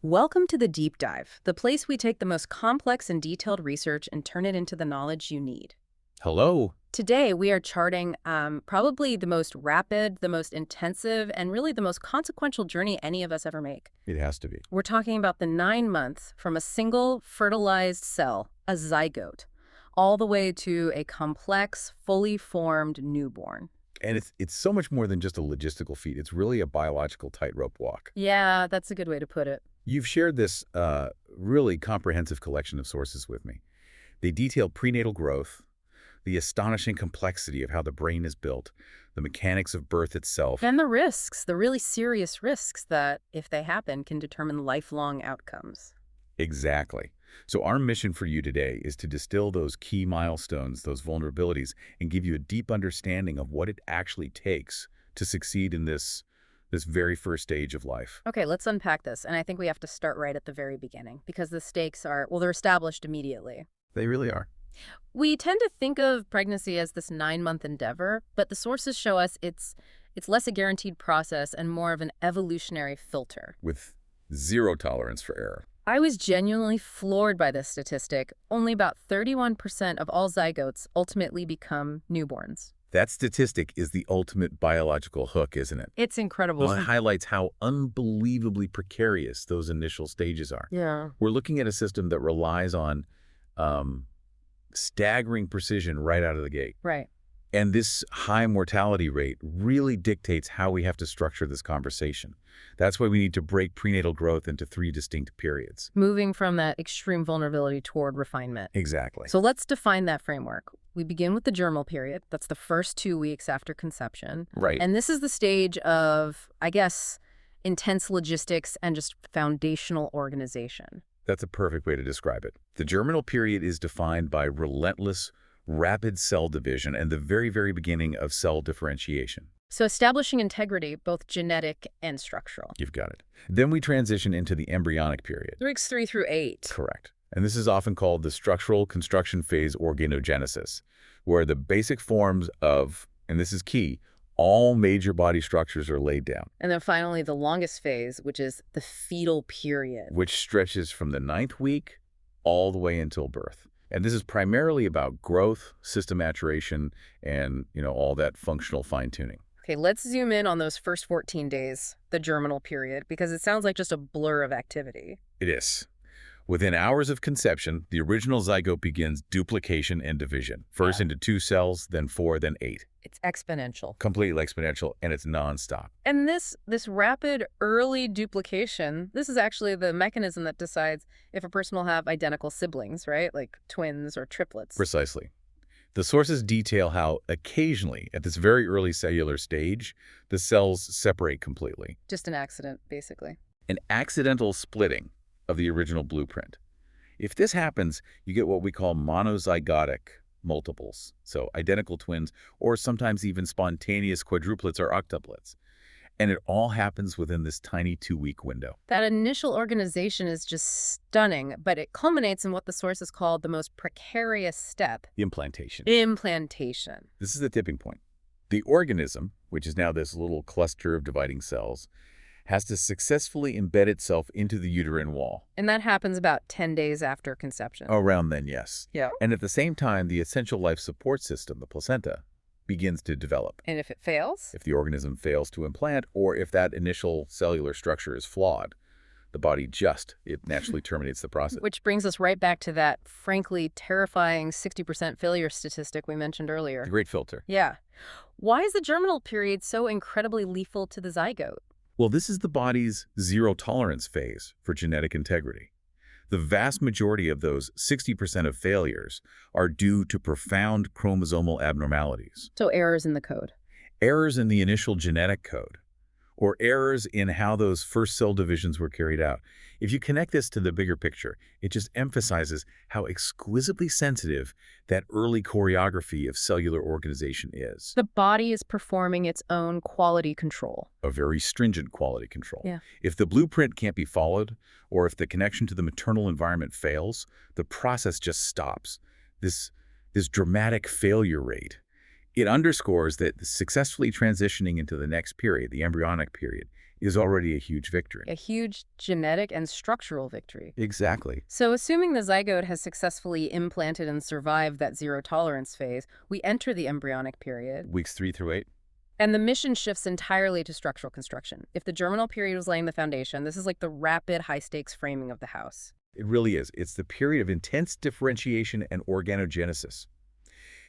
Welcome to the Deep Dive, the place we take the most complex and detailed research and turn it into the knowledge you need. Hello. Today, we are charting probably the most rapid, the most intensive, and really the most consequential journey any of us ever make. It has to be. We're talking about the 9 months from a single fertilized cell, a zygote, all the way to a complex, fully formed newborn. And it's so much more than just a logistical feat. It's really a biological tightrope walk. Yeah, that's a good way to put it. You've shared this really comprehensive collection of sources with me. They detail prenatal growth, the astonishing complexity of how the brain is built, the mechanics of birth itself. And the risks, the really serious risks that, if they happen, can determine lifelong outcomes. Exactly. So our mission for you today is to distill those key milestones, those vulnerabilities, and give you a deep understanding of what it actually takes to succeed in this very first stage of life. Okay, let's unpack this. And I think we have to start right at the very beginning because the stakes are, well, they're established immediately. They really are. We tend to think of pregnancy as this 9-month endeavor, but the sources show us it's less a guaranteed process and more of an evolutionary filter. With zero tolerance for error. I was genuinely floored by this statistic. Only about 31% of all zygotes ultimately become newborns. That statistic is the ultimate biological hook, isn't it? It's incredible. Well, it highlights how unbelievably precarious those initial stages are. Yeah. We're looking at a system that relies on staggering precision right out of the gate. Right. And this high mortality rate really dictates how we have to structure this conversation. That's why we need to break prenatal growth into 3 distinct periods. Moving from that extreme vulnerability toward refinement. Exactly. So let's define that framework. We begin with the germinal period. That's the first 2 weeks after conception. Right. And this is the stage of, I guess, intense logistics and just foundational organization. That's a perfect way to describe it. The germinal period is defined by relentless, rapid cell division and the very, very beginning of cell differentiation. So establishing integrity, both genetic and structural. You've got it. Then we transition into the embryonic period. Weeks 3 through 8. Correct. And this is often called the structural construction phase organogenesis, where the basic forms of, and this is key, all major body structures are laid down. And then finally, the longest phase, which is the fetal period. Which stretches from the 9th week all the way until birth. And this is primarily about growth, system maturation, and, all that functional fine-tuning. Okay, let's zoom in on those first 14 days, the germinal period, because it sounds like just a blur of activity. It is. Within hours of conception, the original zygote begins duplication and division. First into 2 cells, then 4, then 8. It's exponential. Completely exponential, and it's nonstop. And this rapid early duplication, this is actually the mechanism that decides if a person will have identical siblings, right? Like twins or triplets. Precisely. The sources detail how occasionally, at this very early cellular stage, the cells separate completely. Just an accident, basically. An accidental splitting of the original blueprint. If this happens, you get what we call monozygotic multiples, so identical twins, or sometimes even spontaneous quadruplets or octuplets. And it all happens within this tiny 2-week window. That initial organization is just stunning, but it culminates in what the sources call the most precarious step. The implantation. Implantation. This is the tipping point. The organism, which is now this little cluster of dividing cells, has to successfully embed itself into the uterine wall. And that happens about 10 days after conception. Around then, yes. Yeah. And at the same time, the essential life support system, the placenta, begins to develop. And if it fails? If the organism fails to implant, or if that initial cellular structure is flawed, the body it naturally terminates the process. Which brings us right back to that frankly terrifying 60% failure statistic we mentioned earlier. The great filter. Yeah. Why is the germinal period so incredibly lethal to the zygote? Well, this is the body's zero tolerance phase for genetic integrity. The vast majority of those 60% of failures are due to profound chromosomal abnormalities. So errors in the code. Errors in the initial genetic code, or errors in how those first cell divisions were carried out. If you connect this to the bigger picture, it just emphasizes how exquisitely sensitive that early choreography of cellular organization is. The body is performing its own quality control. A very stringent quality control. Yeah. If the blueprint can't be followed, or if the connection to the maternal environment fails, the process just stops. This dramatic failure rate. It underscores that successfully transitioning into the next period, the embryonic period, is already a huge victory. A huge genetic and structural victory. Exactly. So assuming the zygote has successfully implanted and survived that zero tolerance phase, we enter the embryonic period. Weeks 3 through 8? And the mission shifts entirely to structural construction. If the germinal period was laying the foundation, this is like the rapid, high-stakes framing of the house. It really is. It's the period of intense differentiation and organogenesis.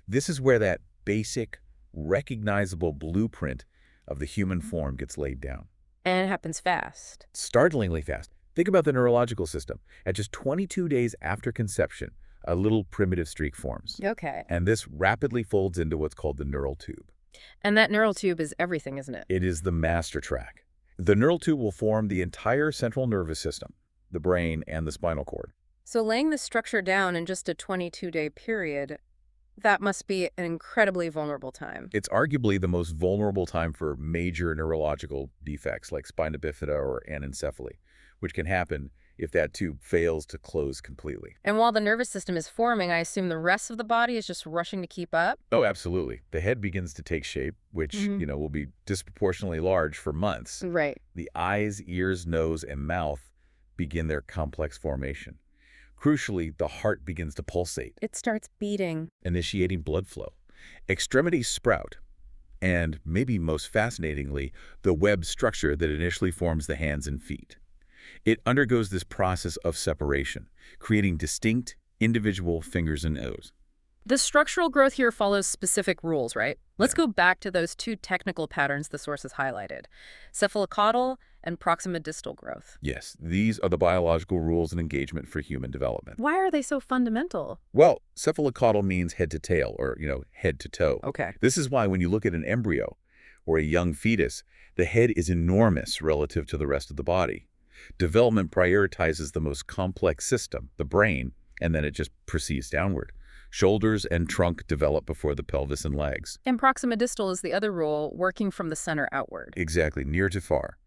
This is where that basic, recognizable blueprint of the human form gets laid down. And it happens fast. Startlingly fast. Think about the neurological system. At just 22 days after conception, a little primitive streak forms. Okay. And this rapidly folds into what's called the neural tube. And that neural tube is everything, isn't it? It is the master track. The neural tube will form the entire central nervous system, the brain and the spinal cord. So laying this structure down in just a 22-day period, that must be an incredibly vulnerable time. It's arguably the most vulnerable time for major neurological defects like spina bifida or anencephaly, which can happen if that tube fails to close completely. And while the nervous system is forming, I assume the rest of the body is just rushing to keep up? Oh, absolutely. The head begins to take shape, which, will be disproportionately large for months. Right. The eyes, ears, nose, and mouth begin their complex formation. Crucially, the heart begins to pulsate. It starts beating. Initiating blood flow. Extremities sprout. And maybe most fascinatingly, the web structure that initially forms the hands and feet. It undergoes this process of separation, creating distinct, individual fingers and toes. The structural growth here follows specific rules, right? Let's go back to those two technical patterns the sources highlighted, cephalocaudal and proximodistal growth. Yes, these are the biological rules and engagement for human development. Why are they so fundamental? Well, cephalocaudal means head to tail, or, head to toe. Okay. This is why when you look at an embryo or a young fetus, the head is enormous relative to the rest of the body. Development prioritizes the most complex system, the brain, and then it just proceeds downward. Shoulders and trunk develop before the pelvis and legs. And proximodistal is the other rule, working from the center outward. Exactly, near to far.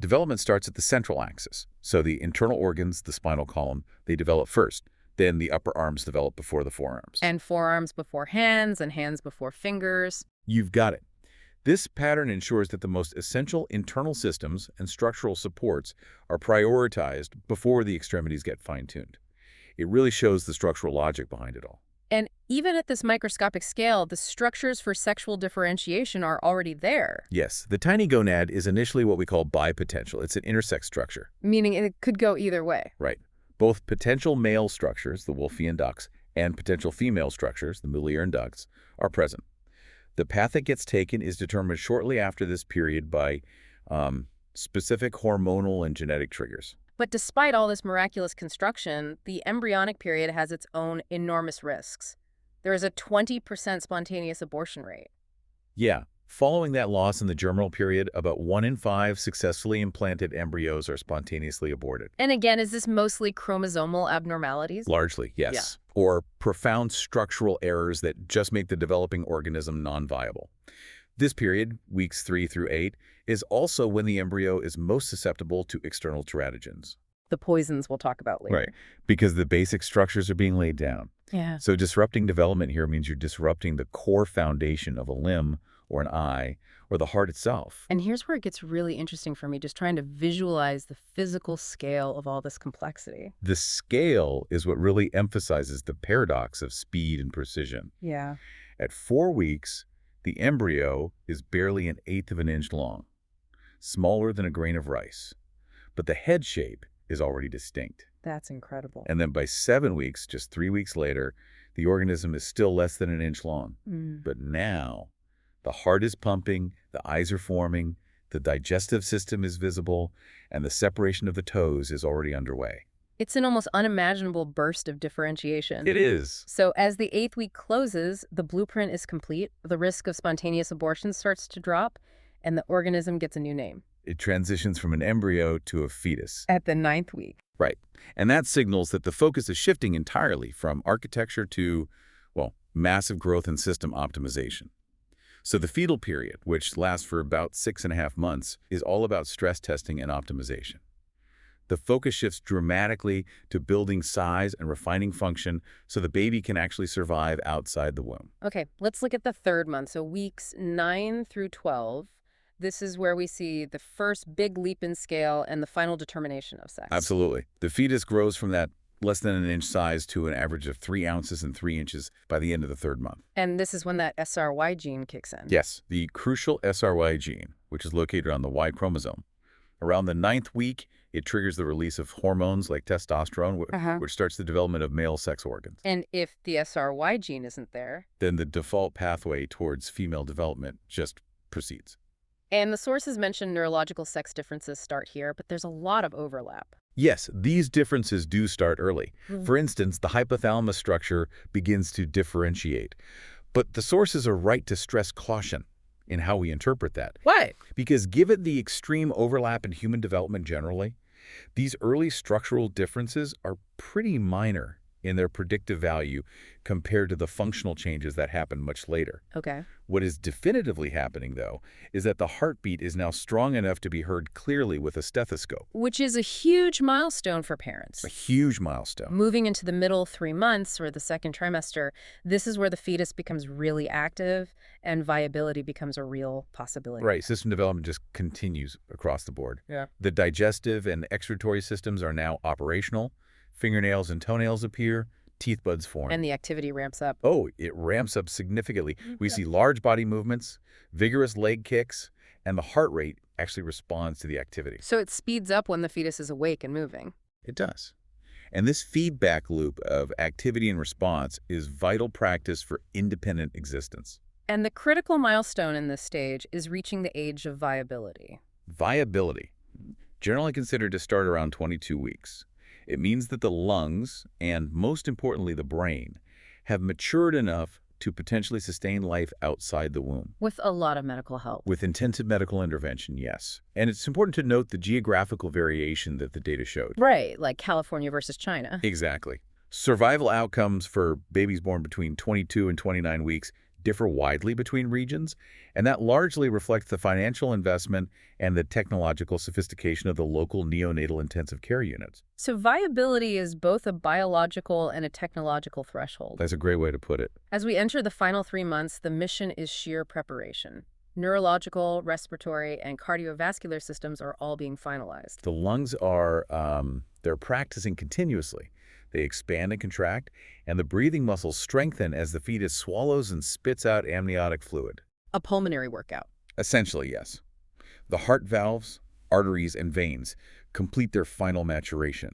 Development starts at the central axis. So the internal organs, the spinal column, they develop first. Then the upper arms develop before the forearms. And forearms before hands and hands before fingers. You've got it. This pattern ensures that the most essential internal systems and structural supports are prioritized before the extremities get fine-tuned. It really shows the structural logic behind it all. And even at this microscopic scale, the structures for sexual differentiation are already there. Yes, the tiny gonad is initially what we call bipotential. It's an intersex structure. Meaning it could go either way. Right. Both potential male structures, the Wolffian ducts, and potential female structures, the Mullerian ducts, are present. The path that gets taken is determined shortly after this period by specific hormonal and genetic triggers. But despite all this miraculous construction, the embryonic period has its own enormous risks. There is a 20% spontaneous abortion rate. Yeah. Following that loss in the germinal period, about 1 in 5 successfully implanted embryos are spontaneously aborted. And again, is this mostly chromosomal abnormalities? Largely, yes. Or profound structural errors that just make the developing organism non-viable. This period, weeks 3 through 8, is also when the embryo is most susceptible to external teratogens. The poisons we'll talk about later. Right, because the basic structures are being laid down. Yeah. So disrupting development here means you're disrupting the core foundation of a limb or an eye or the heart itself. And here's where it gets really interesting for me, just trying to visualize the physical scale of all this complexity. The scale is what really emphasizes the paradox of speed and precision. Yeah. At 4 weeks, the embryo is barely 1/8 of an inch long, smaller than a grain of rice, but the head shape is already distinct. That's incredible. And then by 7 weeks, just 3 weeks later, the organism is still less than 1 inch long. But now, the heart is pumping, the eyes are forming, the digestive system is visible, and the separation of the toes is already underway. It's an almost unimaginable burst of differentiation. It is. So as the 8th week closes, the blueprint is complete, the risk of spontaneous abortion starts to drop, and the organism gets a new name. It transitions from an embryo to a fetus. At the 9th week. Right. And that signals that the focus is shifting entirely from architecture to, well, massive growth and system optimization. So the fetal period, which lasts for about 6.5 months, is all about stress testing and optimization. The focus shifts dramatically to building size and refining function so the baby can actually survive outside the womb. Okay, let's look at the 3rd month, so weeks 9 through 12. This is where we see the first big leap in scale and the final determination of sex. Absolutely. The fetus grows from that less than an inch size to an average of 3 ounces and 3 inches by the end of the 3rd month. And this is when that SRY gene kicks in. Yes, the crucial SRY gene, which is located on the Y chromosome. Around the 9th week, it triggers the release of hormones like testosterone, which starts the development of male sex organs. And if the SRY gene isn't there, then the default pathway towards female development just proceeds. And the sources mention neurological sex differences start here, but there's a lot of overlap. Yes, these differences do start early. For instance, the hypothalamus structure begins to differentiate. But the sources are right to stress caution in how we interpret that. Why? Because given the extreme overlap in human development generally, these early structural differences are pretty minor in their predictive value compared to the functional changes that happen much later. Okay. What is definitively happening, though, is that the heartbeat is now strong enough to be heard clearly with a stethoscope. Which is a huge milestone for parents. A huge milestone. Moving into the middle 3 months or the 2nd trimester, this is where the fetus becomes really active and viability becomes a real possibility. Right. System development just continues across the board. Yeah. The digestive and excretory systems are now operational. Fingernails and toenails appear. Teeth buds form. And the activity ramps up. Oh, it ramps up significantly. We see large body movements, vigorous leg kicks, and the heart rate actually responds to the activity. So it speeds up when the fetus is awake and moving. It does. And this feedback loop of activity and response is vital practice for independent existence. And the critical milestone in this stage is reaching the age of viability. Viability, generally considered to start around 22 weeks. It means that the lungs, and most importantly the brain, have matured enough to potentially sustain life outside the womb. With a lot of medical help. With intensive medical intervention, yes. And it's important to note the geographical variation that the data showed. Right, like California versus China. Exactly. Survival outcomes for babies born between 22 and 29 weeks differ widely between regions, and that largely reflects the financial investment and the technological sophistication of the local neonatal intensive care units. So viability is both a biological and a technological threshold. That's a great way to put it. As we enter the final 3 months, the mission is sheer preparation. Neurological, respiratory, and cardiovascular systems are all being finalized. The lungs are, they're practicing continuously. They expand and contract, and the breathing muscles strengthen as the fetus swallows and spits out amniotic fluid. A pulmonary workout. Essentially, yes. The heart valves, arteries, and veins complete their final maturation.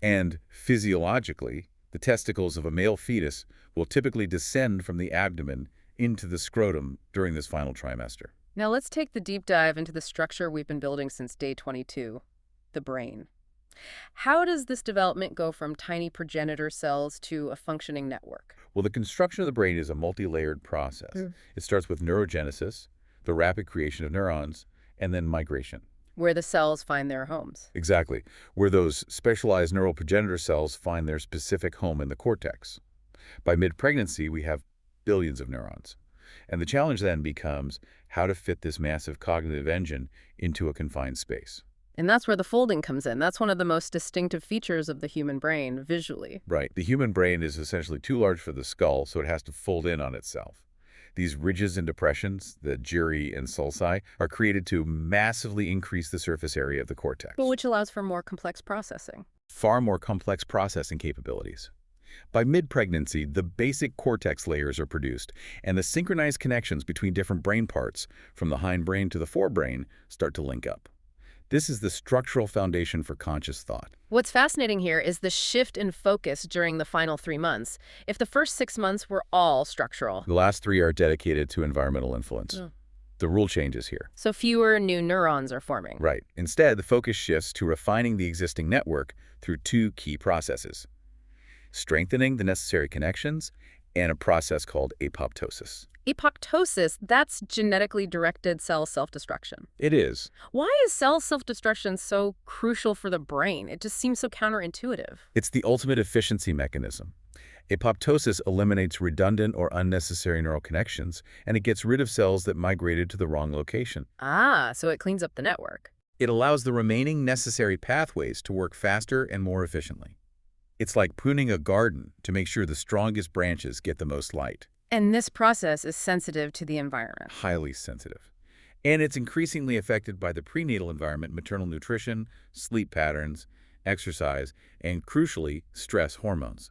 And physiologically, the testicles of a male fetus will typically descend from the abdomen into the scrotum during this final trimester. Now let's take the deep dive into the structure we've been building since day 22, the brain. How does this development go from tiny progenitor cells to a functioning network? Well, the construction of the brain is a multi-layered process. It starts with neurogenesis, the rapid creation of neurons, and then migration. Where the cells find their homes. Exactly, where those specialized neural progenitor cells find their specific home in the cortex. By mid-pregnancy, we have billions of neurons. And the challenge then becomes how to fit this massive cognitive engine into a confined space. And that's where the folding comes in. That's one of the most distinctive features of the human brain, visually. Right. The human brain is essentially too large for the skull, so it has to fold in on itself. These ridges and depressions, the gyri and sulci, are created to massively increase the surface area of the cortex. But which allows for more complex processing. Far more complex processing capabilities. By mid-pregnancy, the basic cortex layers are produced, and the synchronized connections between different brain parts, from the hindbrain to the forebrain, start to link up. This is the structural foundation for conscious thought. What's fascinating here is the shift in focus during the final 3 months. If the first 6 months were all structural. The last 3 are dedicated to environmental influence. The rule changes here. So fewer new neurons are forming. Right. Instead, the focus shifts to refining the existing network through 2 key processes: strengthening the necessary connections and a process called apoptosis. Apoptosis, that's genetically directed cell self-destruction. It is. Why is cell self-destruction so crucial for the brain? It just seems so counterintuitive. It's the ultimate efficiency mechanism. Apoptosis eliminates redundant or unnecessary neural connections, and it gets rid of cells that migrated to the wrong location. Ah, so it cleans up the network. It allows the remaining necessary pathways to work faster and more efficiently. It's like pruning a garden to make sure the strongest branches get the most light. And this process is sensitive to the environment. Highly sensitive. And it's increasingly affected by the prenatal environment, maternal nutrition, sleep patterns, exercise, and crucially, stress hormones.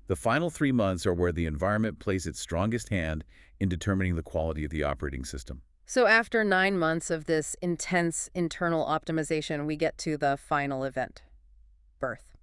The final 3 months are where the environment plays its strongest hand in determining the quality of the operating system. So after 9 months of this intense internal optimization, we get to the final event, birth.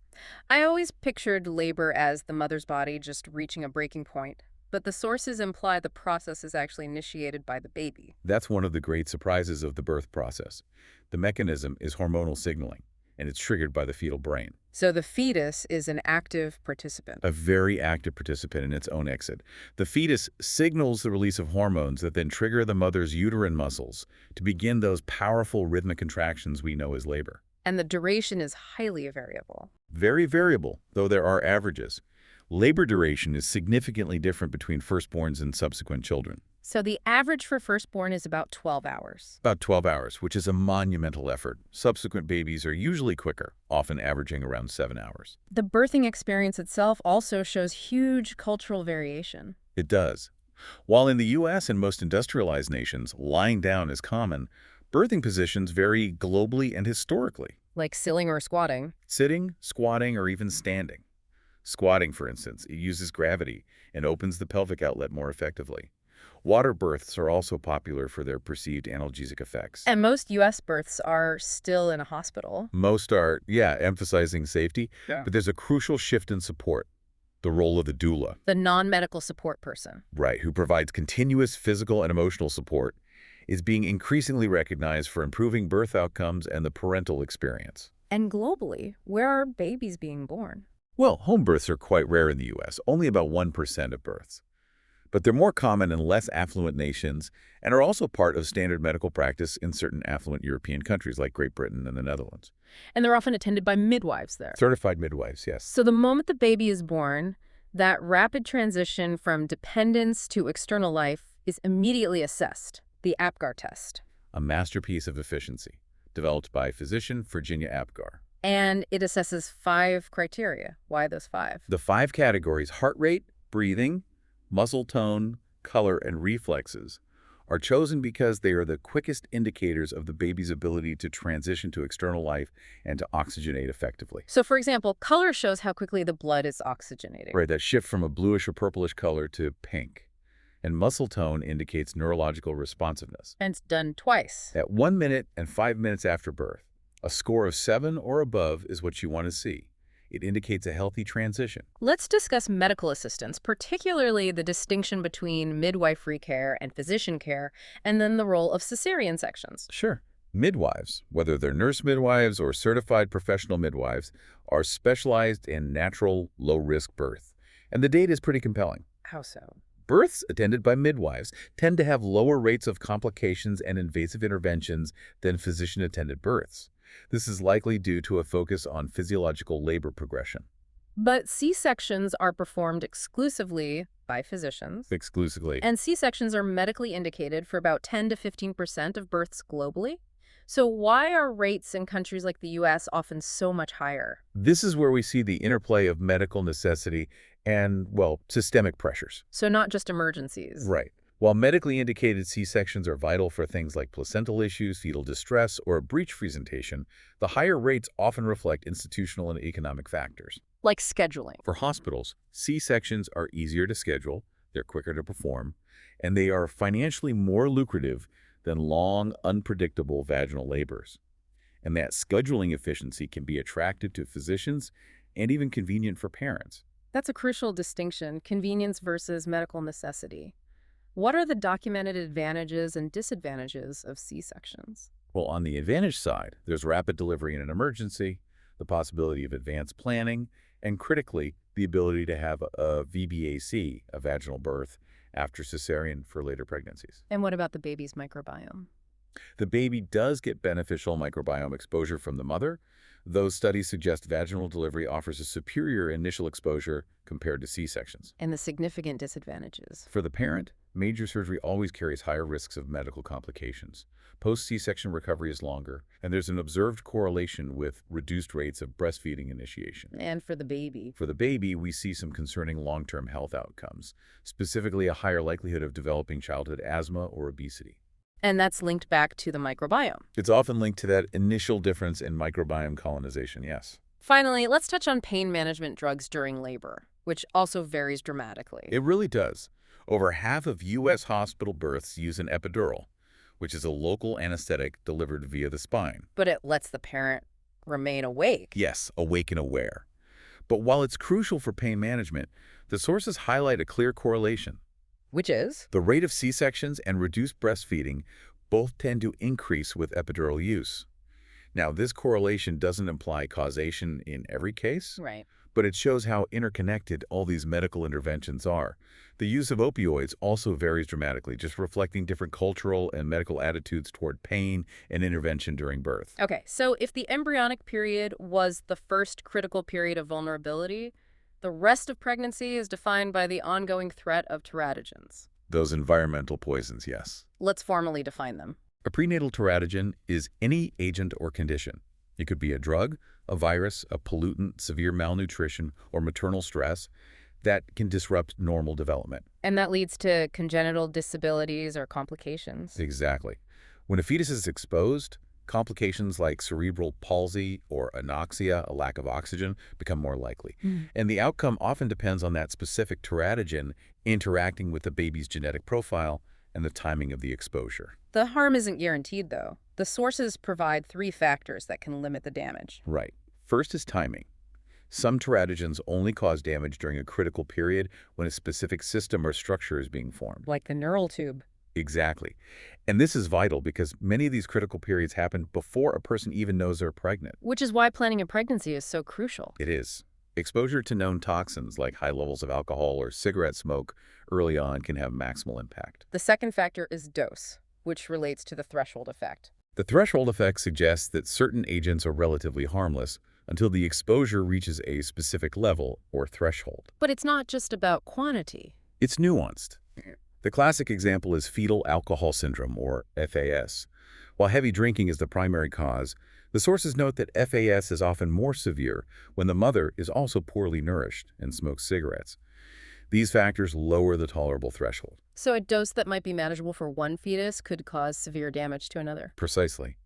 I always pictured labor as the mother's body just reaching a breaking point, but the sources imply the process is actually initiated by the baby. That's one of the great surprises of the birth process. The mechanism is hormonal signaling, and it's triggered by the fetal brain. So the fetus is an active participant. A very active participant in its own exit. The fetus signals the release of hormones that then trigger the mother's uterine muscles to begin those powerful rhythmic contractions we know as labor. And the duration is highly variable. Very variable, though there are averages. Labor duration is significantly different between firstborns and subsequent children. So the average for firstborn is about 12 hours. About 12 hours, which is a monumental effort. Subsequent babies are usually quicker, often averaging around 7 hours. The birthing experience itself also shows huge cultural variation. It does. While in the U.S. and most industrialized nations, lying down is common, birthing positions vary globally and historically. Like sitting or squatting. Sitting, squatting, or even standing. Squatting, for instance, it uses gravity and opens the pelvic outlet more effectively. Water births are also popular for their perceived analgesic effects. And most U.S. births are still in a hospital. Most are, emphasizing safety, but there's a crucial shift in support. The role of the doula. The non-medical support person. Right, who provides continuous physical and emotional support, is being increasingly recognized for improving birth outcomes and the parental experience. And globally, where are babies being born? Well, home births are quite rare in the U.S., only about 1% of births. But they're more common in less affluent nations and are also part of standard medical practice in certain affluent European countries like Great Britain and the Netherlands. And they're often attended by midwives there. Certified midwives, yes. So the moment the baby is born, that rapid transition from dependence to external life is immediately assessed, the APGAR test. A masterpiece of efficiency, developed by physician Virginia Apgar. And it assesses 5 criteria. Why those 5? The 5 categories, heart rate, breathing, muscle tone, color, and reflexes, are chosen because they are the quickest indicators of the baby's ability to transition to external life and to oxygenate effectively. So, for example, color shows how quickly the blood is oxygenating. Right, that shift from a bluish or purplish color to pink. And muscle tone indicates neurological responsiveness. And it's done twice. At 1 minute and 5 minutes after birth, a score of 7 or above is what you want to see. It indicates a healthy transition. Let's discuss medical assistance, particularly the distinction between midwifery care and physician care, and then the role of cesarean sections. Sure. Midwives, whether they're nurse midwives or certified professional midwives, are specialized in natural, low-risk birth. And the data is pretty compelling. How so? Births attended by midwives tend to have lower rates of complications and invasive interventions than physician-attended births. This is likely due to a focus on physiological labor progression. But C-sections are performed exclusively by physicians. Exclusively. And C-sections are medically indicated for about 10 to 15% of births globally. So why are rates in countries like the U.S. often so much higher? This is where we see the interplay of medical necessity and, systemic pressures. So not just emergencies. Right. While medically indicated C-sections are vital for things like placental issues, fetal distress, or a breech presentation, the higher rates often reflect institutional and economic factors. Like scheduling. For hospitals, C-sections are easier to schedule, they're quicker to perform, and they are financially more lucrative than long, unpredictable vaginal labors. And that scheduling efficiency can be attractive to physicians and even convenient for parents. That's a crucial distinction, convenience versus medical necessity. What are the documented advantages and disadvantages of C-sections? Well, on the advantage side, there's rapid delivery in an emergency, the possibility of advanced planning, and critically, the ability to have a VBAC, a vaginal birth, after cesarean for later pregnancies. And what about the baby's microbiome? The baby does get beneficial microbiome exposure from the mother. Those studies suggest vaginal delivery offers a superior initial exposure compared to C-sections. And the significant disadvantages? For the parent, major surgery always carries higher risks of medical complications. Post-C-section recovery is longer, and there's an observed correlation with reduced rates of breastfeeding initiation. And for the baby? For the baby, we see some concerning long-term health outcomes, specifically a higher likelihood of developing childhood asthma or obesity. And that's linked back to the microbiome. It's often linked to that initial difference in microbiome colonization, yes. Finally, let's touch on pain management drugs during labor, which also varies dramatically. It really does. Over half of U.S. hospital births use an epidural, which is a local anesthetic delivered via the spine. But it lets the parent remain awake. Yes, awake and aware. But while it's crucial for pain management, the sources highlight a clear correlation. Which is? The rate of C-sections and reduced breastfeeding both tend to increase with epidural use. Now, this correlation doesn't imply causation in every case, Right. but it shows how interconnected all these medical interventions are. The use of opioids also varies dramatically, just reflecting different cultural and medical attitudes toward pain and intervention during birth. Okay, so if the embryonic period was the first critical period of vulnerability, the rest of pregnancy is defined by the ongoing threat of teratogens. Those environmental poisons, yes. Let's formally define them. A prenatal teratogen is any agent or condition. It could be a drug, a virus, a pollutant, severe malnutrition, or maternal stress that can disrupt normal development. And that leads to congenital disabilities or complications. Exactly. When a fetus is exposed, complications like cerebral palsy or anoxia, a lack of oxygen, become more likely. And the outcome often depends on that specific teratogen interacting with the baby's genetic profile and the timing of the exposure. The harm isn't guaranteed, though. The sources provide 3 factors that can limit the damage. Right. First is timing. Some teratogens only cause damage during a critical period when a specific system or structure is being formed. Like the neural tube. Exactly. And this is vital because many of these critical periods happen before a person even knows they're pregnant. Which is why planning a pregnancy is so crucial. It is. Exposure to known toxins like high levels of alcohol or cigarette smoke early on can have maximal impact. The second factor is dose, which relates to the threshold effect. The threshold effect suggests that certain agents are relatively harmless until the exposure reaches a specific level or threshold. But it's not just about quantity. It's nuanced. The classic example is fetal alcohol syndrome, or FAS. While heavy drinking is the primary cause, the sources note that FAS is often more severe when the mother is also poorly nourished and smokes cigarettes. These factors lower the tolerable threshold. So a dose that might be manageable for one fetus could cause severe damage to another. Precisely.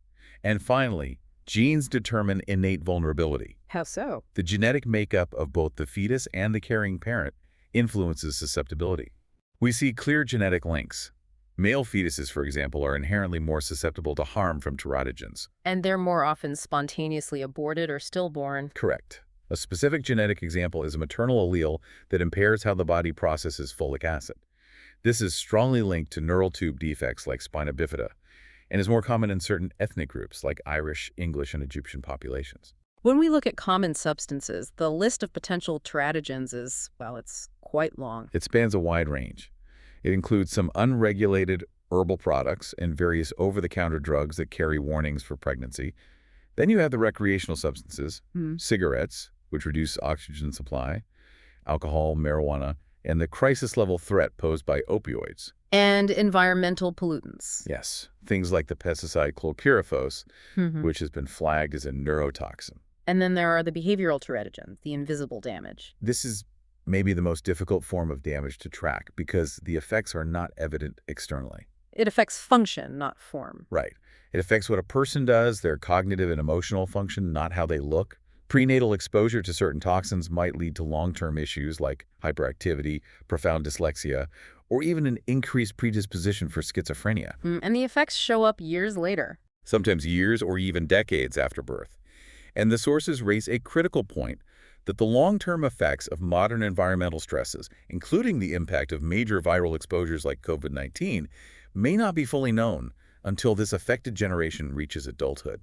And finally, genes determine innate vulnerability. How so? The genetic makeup of both the fetus and the carrying parent influences susceptibility. We see clear genetic links. Male fetuses, for example, are inherently more susceptible to harm from teratogens. And they're more often spontaneously aborted or stillborn. Correct. A specific genetic example is a maternal allele that impairs how the body processes folic acid. This is strongly linked to neural tube defects like spina bifida, and is more common in certain ethnic groups like Irish, English, and Egyptian populations. When we look at common substances, the list of potential teratogens is, well, it's quite long. It spans a wide range. It includes some unregulated herbal products and various over-the-counter drugs that carry warnings for pregnancy. Then you have the recreational substances, cigarettes, which reduce oxygen supply, alcohol, marijuana, and the crisis-level threat posed by opioids. And environmental pollutants. Yes, things like the pesticide chlorpyrifos, which has been flagged as a neurotoxin. And then there are the behavioral teratogens, the invisible damage. This is maybe the most difficult form of damage to track because the effects are not evident externally. It affects function, not form. Right. It affects what a person does, their cognitive and emotional function, not how they look. Prenatal exposure to certain toxins might lead to long-term issues like hyperactivity, profound dyslexia, or even an increased predisposition for schizophrenia. And the effects show up years later. Sometimes years or even decades after birth. And the sources raise a critical point that the long-term effects of modern environmental stresses, including the impact of major viral exposures like COVID-19, may not be fully known until this affected generation reaches adulthood.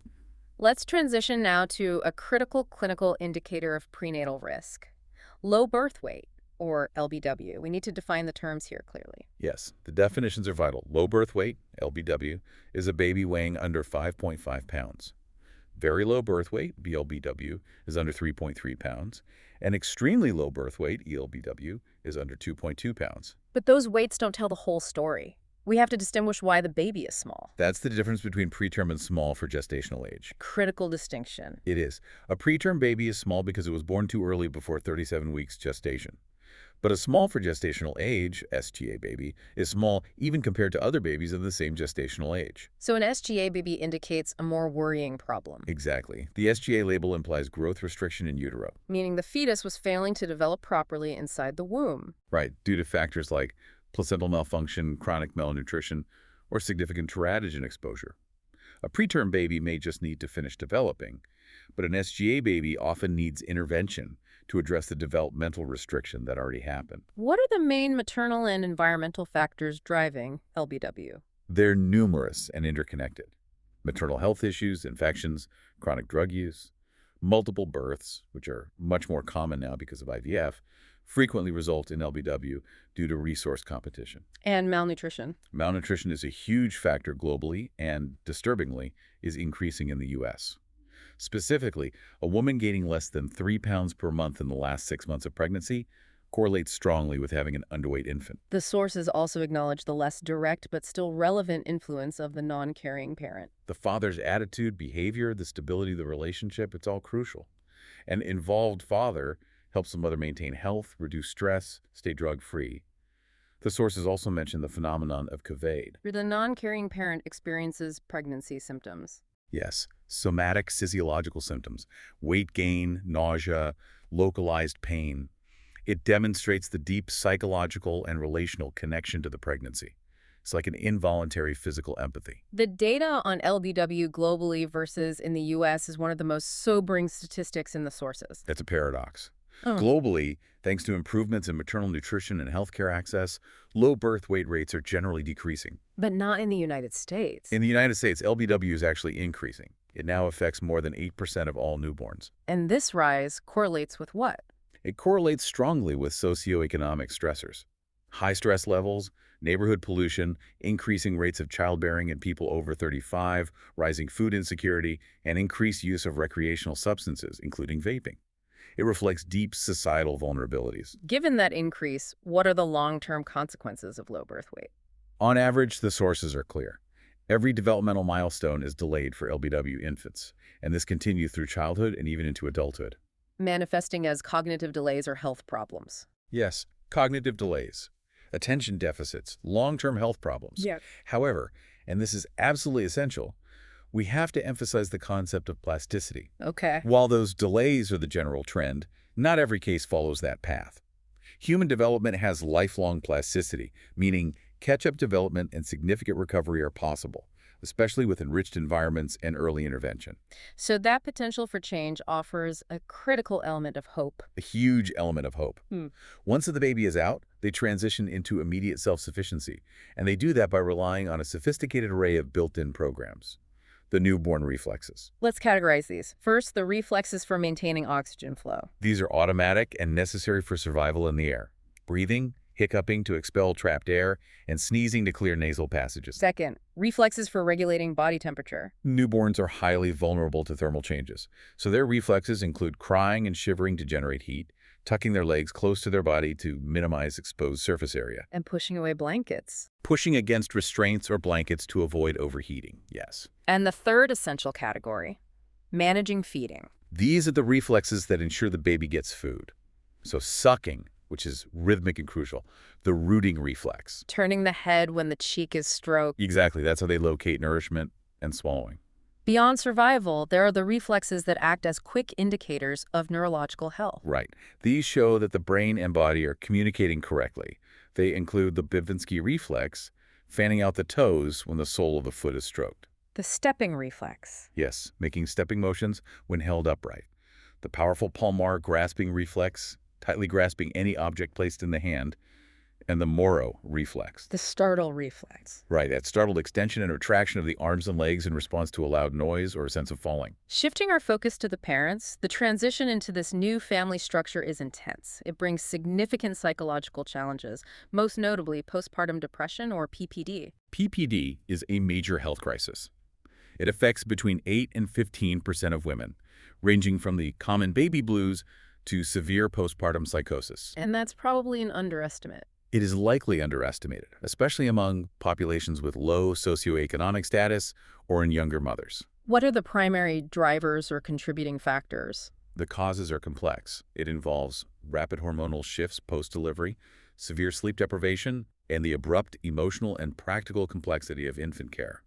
Let's transition now to a critical clinical indicator of prenatal risk. Low birth weight, or LBW. We need to define the terms here clearly. Yes, the definitions are vital. Low birth weight, LBW, is a baby weighing under 5.5 pounds. Very low birth weight, BLBW, is under 3.3 pounds, and extremely low birth weight, ELBW, is under 2.2 pounds. But those weights don't tell the whole story. We have to distinguish why the baby is small. That's the difference between preterm and small for gestational age. Critical distinction. It is. A preterm baby is small because it was born too early before 37 weeks gestation. But a small for gestational age, SGA baby, is small even compared to other babies of the same gestational age. So an SGA baby indicates a more worrying problem, Exactly. The SGA label implies growth restriction in utero. meaning the fetus was failing to develop properly inside the womb. Right, due to factors like placental malfunction, chronic malnutrition, or significant teratogen exposure. A preterm baby may just need to finish developing, but an SGA baby often needs intervention to address the developmental restriction that already happened. What are the main maternal and environmental factors driving LBW? They're numerous and interconnected. Maternal health issues, infections, chronic drug use, multiple births, which are much more common now because of IVF, frequently result in LBW due to resource competition. And malnutrition. Malnutrition is a huge factor globally and, disturbingly, is increasing in the U.S. Specifically, a woman gaining less than 3 pounds per month in the last 6 months of pregnancy correlates strongly with having an underweight infant. The sources also acknowledge the less direct but still relevant influence of the non-carrying parent. The father's attitude, behavior, the stability of the relationship, it's all crucial. An involved father helps the mother maintain health, reduce stress, stay drug-free. The sources also mention the phenomenon of KVAD. Where the non-carrying parent experiences pregnancy symptoms. Yes, somatic physiological symptoms, weight gain, nausea, localized pain. It demonstrates the deep psychological and relational connection to the pregnancy. It's like an involuntary physical empathy. The data on LBW globally versus in the U.S. is one of the most sobering statistics in the sources. That's a paradox. Oh. Globally, thanks to improvements in maternal nutrition and healthcare access, low birth weight rates are generally decreasing. But not in the United States. In the United States, LBW is actually increasing. It now affects more than 8% of all newborns. And this rise correlates with what? It correlates strongly with socioeconomic stressors. High stress levels, neighborhood pollution, increasing rates of childbearing in people over 35, rising food insecurity, and increased use of recreational substances, including vaping. It reflects deep societal vulnerabilities. Given that increase, what are the long-term consequences of low birth weight? On average, the sources are clear. Every developmental milestone is delayed for LBW infants, and this continues through childhood and even into adulthood. Manifesting as cognitive delays or health problems. Yes, cognitive delays, attention deficits, long-term health problems. Yeah. However, and this is absolutely essential, we have to emphasize the concept of plasticity. Okay. While those delays are the general trend, not every case follows that path. Human development has lifelong plasticity, meaning catch-up development and significant recovery are possible, especially with enriched environments and early intervention. So that potential for change offers a critical element of hope. A huge element of hope. Once the baby is out, they transition into immediate self-sufficiency, and they do that by relying on a sophisticated array of built-in programs. The newborn reflexes. Let's categorize these. First, the reflexes for maintaining oxygen flow. These are automatic and necessary for survival in the air. Breathing, hiccuping to expel trapped air, and sneezing to clear nasal passages. Second, reflexes for regulating body temperature. Newborns are highly vulnerable to thermal changes, so their reflexes include crying and shivering to generate heat, tucking their legs close to their body to minimize exposed surface area. And pushing away blankets. Pushing against restraints or blankets to avoid overheating, yes. And the third essential category, managing feeding. These are the reflexes that ensure the baby gets food. So sucking, which is rhythmic and crucial, the rooting reflex. Turning the head when the cheek is stroked. Exactly, that's how they locate nourishment, and swallowing. Beyond survival, there are the reflexes that act as quick indicators of neurological health. Right. These show that the brain and body are communicating correctly. They include the Bavinski reflex, fanning out the toes when the sole of the foot is stroked. The stepping reflex. Yes, making stepping motions when held upright. The powerful palmar grasping reflex, tightly grasping any object placed in the hand. And the Moro reflex. The startle reflex. Right, that startled extension and retraction of the arms and legs in response to a loud noise or a sense of falling. Shifting our focus to the parents, the transition into this new family structure is intense. It brings significant psychological challenges, most notably postpartum depression or PPD. PPD is a major health crisis. It affects between 8 and 15% of women, ranging from the common baby blues to severe postpartum psychosis. And that's probably an underestimate. It is likely underestimated, especially among populations with low socioeconomic status or in younger mothers. What are the primary drivers or contributing factors? The causes are complex. It involves rapid hormonal shifts post-delivery, severe sleep deprivation, and the abrupt emotional and practical complexity of infant care.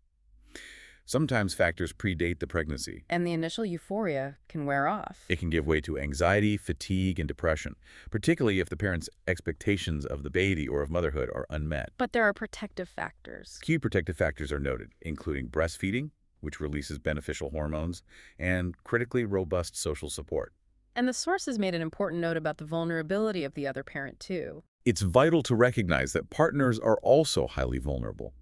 Sometimes factors predate the pregnancy. And the initial euphoria can wear off. It can give way to anxiety, fatigue, and depression, particularly if the parent's expectations of the baby or of motherhood are unmet. But there are protective factors. Key protective factors are noted, including breastfeeding, which releases beneficial hormones, and critically robust social support. And the sources made an important note about the vulnerability of the other parent, too. It's vital to recognize that partners are also highly vulnerable.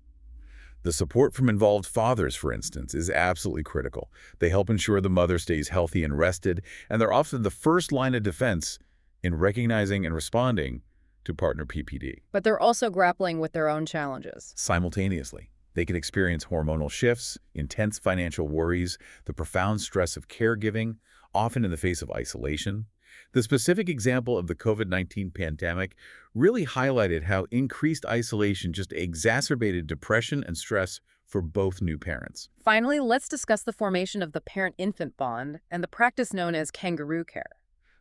The support from involved fathers, for instance, is absolutely critical. They help ensure the mother stays healthy and rested, and they're often the first line of defense in recognizing and responding to partner PPD. But they're also grappling with their own challenges. Simultaneously, they can experience hormonal shifts, intense financial worries, the profound stress of caregiving, often in the face of isolation. The specific example of the COVID-19 pandemic really highlighted how increased isolation just exacerbated depression and stress for both new parents. Finally, let's discuss the formation of the parent-infant bond and the practice known as kangaroo care.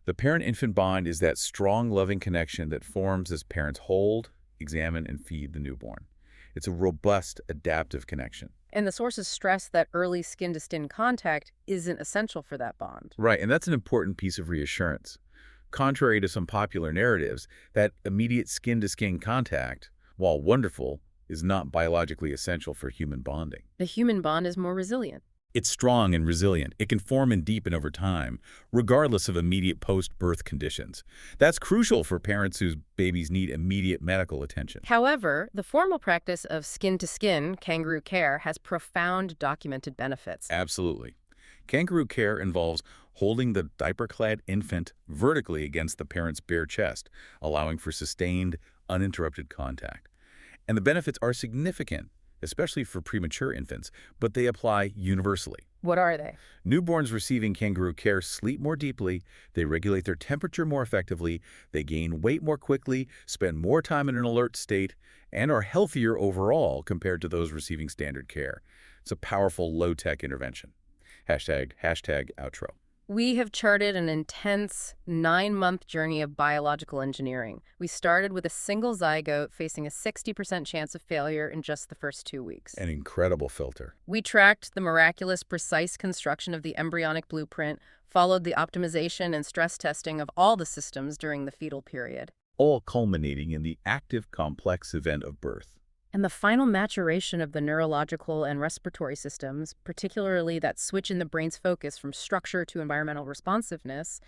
The parent-infant bond is that strong, loving connection that forms as parents hold, examine, and feed the newborn. It's a robust, adaptive connection. And the sources stress that early skin-to-skin contact isn't essential for that bond. Right, and that's an important piece of reassurance. Contrary to some popular narratives, that immediate skin-to-skin contact, while wonderful, is not biologically essential for human bonding. The human bond is more resilient. It's strong and resilient. It can form and deepen over time, regardless of immediate post-birth conditions. That's crucial for parents whose babies need immediate medical attention. However, the formal practice of skin-to-skin kangaroo care has profound documented benefits. Absolutely. Kangaroo care involves holding the diaper-clad infant vertically against the parent's bare chest, allowing for sustained, uninterrupted contact. And the benefits are significant, especially for premature infants, but they apply universally. What are they? Newborns receiving kangaroo care sleep more deeply, they regulate their temperature more effectively, they gain weight more quickly, spend more time in an alert state, and are healthier overall compared to those receiving standard care. It's a powerful low-tech intervention. Hashtag outro. We have charted an intense 9-month journey of biological engineering. We started with a single zygote facing a 60% chance of failure in just the first 2 weeks. An incredible filter. We tracked the miraculous, precise construction of the embryonic blueprint, followed the optimization and stress testing of all the systems during the fetal period, All culminating in the active, complex event of birth. and the final maturation of the neurological and respiratory systems, particularly that switch in the brain's focus from structure to environmental responsiveness.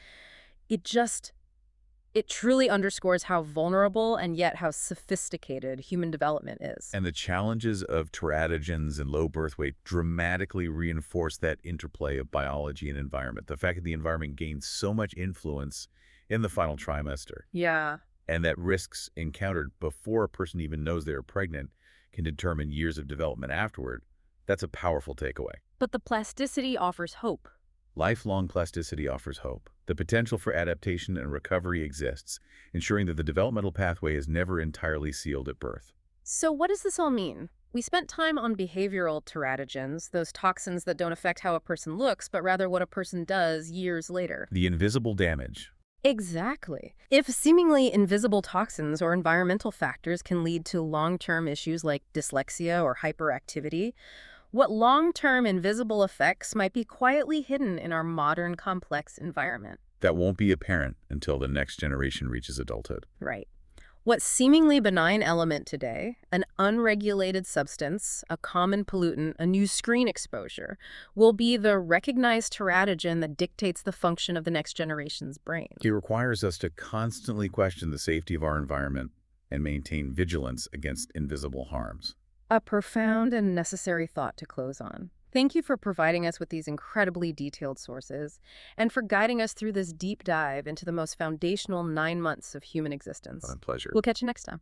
It truly underscores how vulnerable and yet how sophisticated human development is. And the challenges of teratogens and low birth weight dramatically reinforce that interplay of biology and environment. The fact that the environment gains so much influence in the final trimester, Yeah. and that risks encountered before a person even knows they're pregnant can determine years of development afterward, that's a powerful takeaway. But the plasticity offers hope. Lifelong plasticity offers hope. The potential for adaptation and recovery exists, ensuring that the developmental pathway is never entirely sealed at birth. So what does this all mean? We spent time on behavioral teratogens, those toxins that don't affect how a person looks, but rather what a person does years later. The invisible damage. Exactly. If seemingly invisible toxins or environmental factors can lead to long-term issues like dyslexia or hyperactivity, what long-term invisible effects might be quietly hidden in our modern complex environment? That won't be apparent until the next generation reaches adulthood. Right. What seemingly benign element today, an unregulated substance, a common pollutant, a new screen exposure, will be the recognized teratogen that dictates the function of the next generation's brain. It requires us to constantly question the safety of our environment and maintain vigilance against invisible harms. A profound and necessary thought to close on. Thank you for providing us with these incredibly detailed sources and for guiding us through this deep dive into the most foundational 9 months of human existence. My pleasure. We'll catch you next time.